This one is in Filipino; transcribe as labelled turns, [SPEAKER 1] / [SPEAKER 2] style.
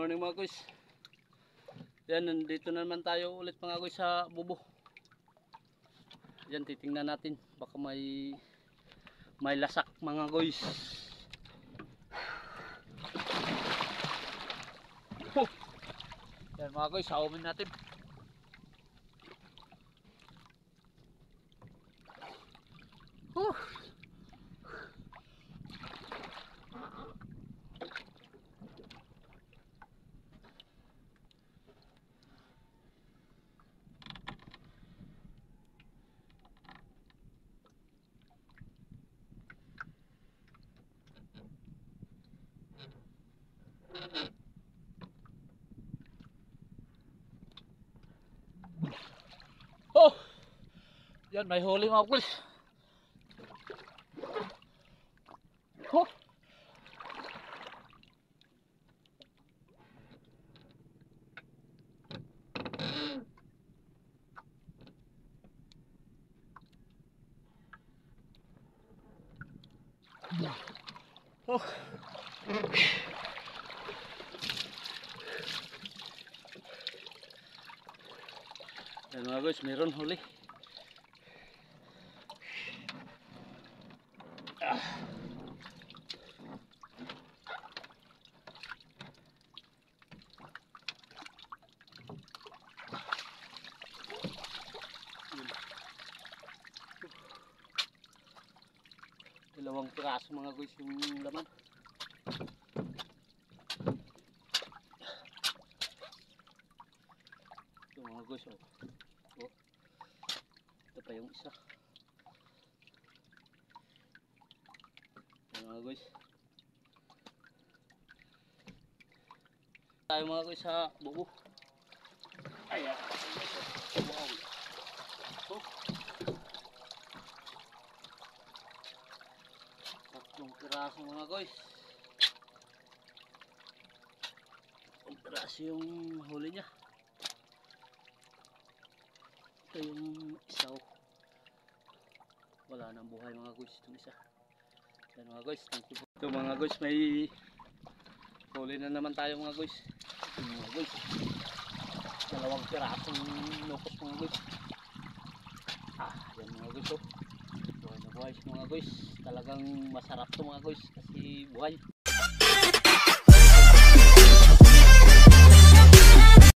[SPEAKER 1] Morning mga guys. Yan, nandito na naman tayo ulit mga guys sa bubo. Yan, titingnan natin. Baka may lasak mga guys. Yan mga guys, saumin natin. Oh! Yan, may huli mga guys. Oh! Oh! Yan mga guys, meron huli. Dalawang piraso mga guys yung laman. Ito mga guys, oh. Oh. Ito pa yung isa. Ito mga guys. Tayo mga guys sa bubo. Ayan. Wow. Oh. Tatlong piraso mga guys. Tatlong piraso yung huli niya. Ito yung isaw. Wala nang buhay mga guys itong isa. Yan mga guys, thank you po. Ito mga guys, may huli na naman tayo mga guys. Ito mga guys, dalawang pirasong locos mga guys. Yan mga guys, oh. Buhay na buhay mga guys. Talagang masarap to mga guys kasi buhay.